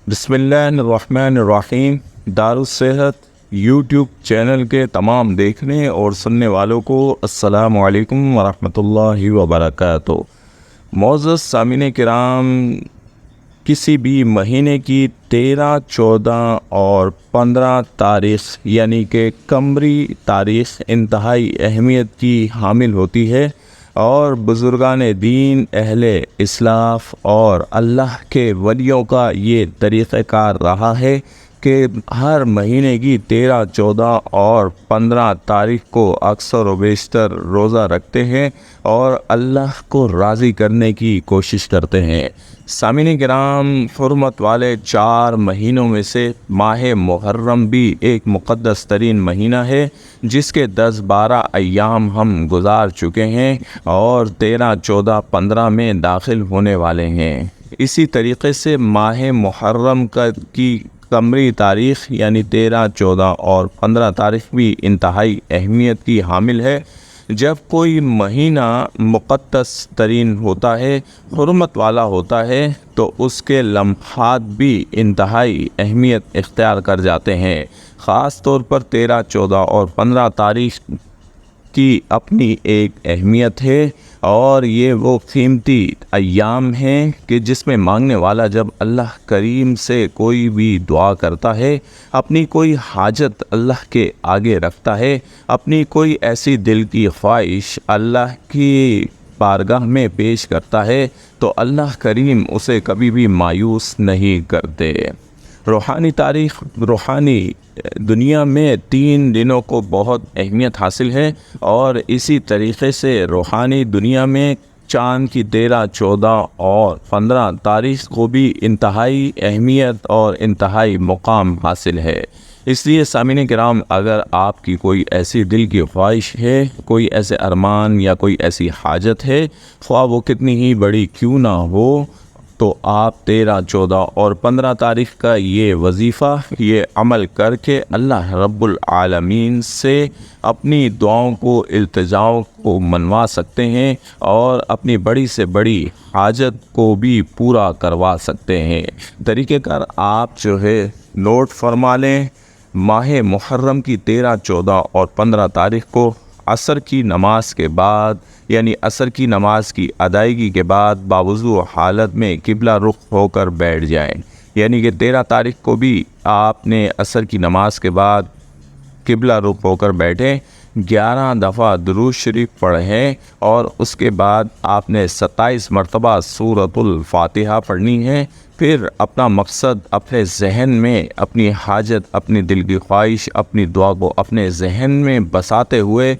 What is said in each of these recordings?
بسم اللہ الرحمن الرحیم۔ دارالصحت یوٹیوب چینل کے تمام دیکھنے اور سننے والوں کو السلام علیکم ورحمۃ اللہ وبرکاتہ۔ معزز سامعین کرام، کسی بھی مہینے کی 13، 14 اور 15 تاریخ یعنی کہ قمری تاریخ انتہائی اہمیت کی حامل ہوتی ہے، اور بزرگان دین، اہل اسلاف اور اللہ کے ولیوں کا یہ طریقہ کار رہا ہے کہ ہر مہینے کی 13، 14 اور 15 تاریخ کو اکثر و بیشتر روزہ رکھتے ہیں اور اللہ کو راضی کرنے کی کوشش کرتے ہیں۔ سامعین کرام، حرمت والے 4 مہینوں میں سے ماہ محرم بھی ایک مقدس ترین مہینہ ہے، جس کے 10، 12 ایام ہم گزار چکے ہیں اور 13، 14، 15 میں داخل ہونے والے ہیں۔ اسی طریقے سے ماہ محرم کی قمری تاریخ یعنی 13، 14 اور 15 تاریخ بھی انتہائی اہمیت کی حامل ہے۔ جب کوئی مہینہ مقدس ترین ہوتا ہے، حرمت والا ہوتا ہے، تو اس کے لمحات بھی انتہائی اہمیت اختیار کر جاتے ہیں۔ خاص طور پر 13، 14 اور 15 تاریخ کی اپنی ایک اہمیت ہے، اور یہ وہ قیمتی ایام ہیں کہ جس میں مانگنے والا جب اللہ کریم سے کوئی بھی دعا کرتا ہے، اپنی کوئی حاجت اللہ کے آگے رکھتا ہے، اپنی کوئی ایسی دل کی خواہش اللہ کی بارگاہ میں پیش کرتا ہے، تو اللہ کریم اسے کبھی بھی مایوس نہیں کرتے۔ روحانی دنیا میں 3 دنوں کو بہت اہمیت حاصل ہے، اور اسی طریقے سے روحانی دنیا میں چاند کی 13، 14 اور 15 تاریخ کو بھی انتہائی اہمیت اور انتہائی مقام حاصل ہے۔ اس لیے سامعین کرام، اگر آپ کی کوئی ایسی دل کی خواہش ہے، کوئی ایسے ارمان یا کوئی ایسی حاجت ہے، خواہ وہ کتنی ہی بڑی کیوں نہ ہو، تو آپ 13، 14 اور 15 تاریخ کا یہ وظیفہ، یہ عمل کر کے اللہ رب العالمین سے اپنی دعاؤں کو، التجاؤں کو منوا سکتے ہیں، اور اپنی بڑی سے بڑی حاجت کو بھی پورا کروا سکتے ہیں۔ طریقہ کار آپ جو ہے نوٹ فرما لیں۔ ماہ محرم کی 13، 14 اور 15 تاریخ کو عصر کی نماز کے بعد، یعنی عصر کی نماز کی ادائیگی کے بعد باوضو حالت میں قبلہ رخ ہو کر بیٹھ جائیں۔ یعنی کہ 13 تاریخ کو بھی آپ نے عصر کی نماز کے بعد قبلہ رخ ہو کر بیٹھیں، 11 دفعہ درود شریف پڑھیں، اور اس کے بعد آپ نے 27 مرتبہ سورۃ الفاتحہ پڑھنی ہے۔ پھر اپنا مقصد اپنے ذہن میں، اپنی حاجت، اپنی دل کی خواہش، اپنی دعا کو اپنے ذہن میں بساتے ہوئے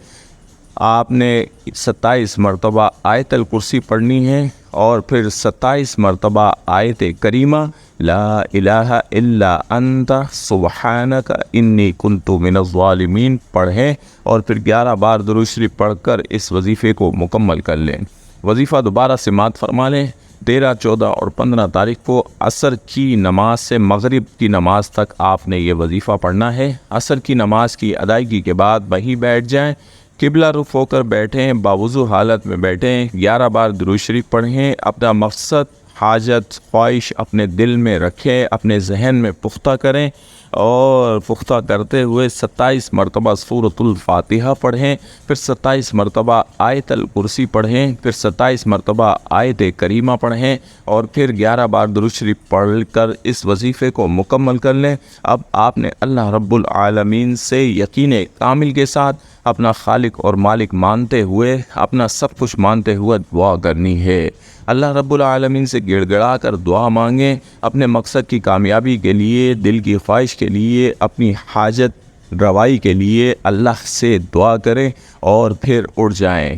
آپ نے 27 مرتبہ آیت الکرسی پڑھنی ہے، اور پھر 27 مرتبہ آیت کریمہ لا الہ الا انت سبحانک انی کنت من الظالمین پڑھیں، اور پھر 11 بار درود شریف پڑھ کر اس وظیفے کو مکمل کر لیں۔ وظیفہ دوبارہ سماعت فرما لیں۔ 13، 14 اور 15 تاریخ کو عصر کی نماز سے مغرب کی نماز تک آپ نے یہ وظیفہ پڑھنا ہے۔ عصر کی نماز کی ادائیگی کے بعد وہیں بیٹھ جائیں، قبلہ رخ ہو کر بیٹھیں، باوضو حالت میں بیٹھیں، 11 بار درود شریف پڑھیں، اپنا مقصد، حاجت، خواہش اپنے دل میں رکھیں، اپنے ذہن میں پختہ کریں، اور پختہ کرتے ہوئے 27 مرتبہ سورۃ الفاتحہ پڑھیں، پھر 27 مرتبہ آیت الکرسی پڑھیں، پھر 27 مرتبہ آیت کریمہ پڑھیں، اور پھر 11 بار درود شریف پڑھ کر اس وظیفے کو مکمل کر لیں۔ اب آپ نے اللہ رب العالمین سے یقین کامل کے ساتھ اپنا خالق اور مالک مانتے ہوئے، اپنا سب کچھ مانتے ہوئے دعا کرنی ہے۔ اللہ رب العالمین سے گڑ گڑا کر دعا مانگیں، اپنے مقصد کی کامیابی کے لیے، دل کی خواہش کے لیے، اپنی حاجت روائی کے لیے اللہ سے دعا کریں، اور پھر اٹھ جائیں۔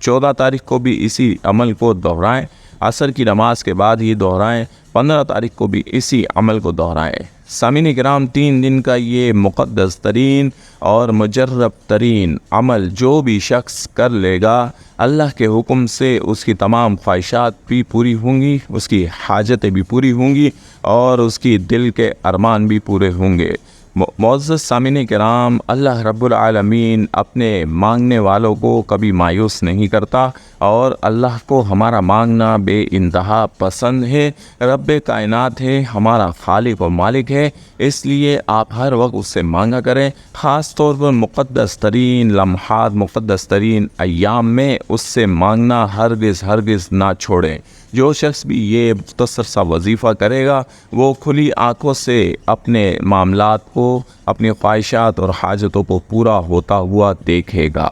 14 تاریخ کو بھی اسی عمل کو دہرائیں، عصر کی نماز کے بعد ہی دہرائیں، 15 تاریخ کو بھی اسی عمل کو دہرائیں۔ سامعین کرام، 3 دن کا یہ مقدس ترین اور مجرب ترین عمل جو بھی شخص کر لے گا، اللہ کے حکم سے اس کی تمام خواہشات بھی پوری ہوں گی، اس کی حاجتیں بھی پوری ہوں گی، اور اس کی دل کے ارمان بھی پورے ہوں گے۔ معزز سامعین کرام، اللہ رب العالمین اپنے مانگنے والوں کو کبھی مایوس نہیں کرتا اور اللہ کو ہمارا مانگنا بے انتہا پسند ہے۔ رب کائنات ہے، ہمارا خالق و مالک ہے، اس لیے آپ ہر وقت اس سے مانگا کریں، خاص طور پر مقدس ترین لمحات، مقدس ترین ایام میں اس سے مانگنا ہرگز نہ چھوڑیں۔ جو شخص بھی یہ مختصر سا وظیفہ کرے گا وہ کھلی آنکھوں سے اپنے معاملات کو، اپنی خواہشات اور حاجتوں کو پورا ہوتا ہوا دیکھے گا۔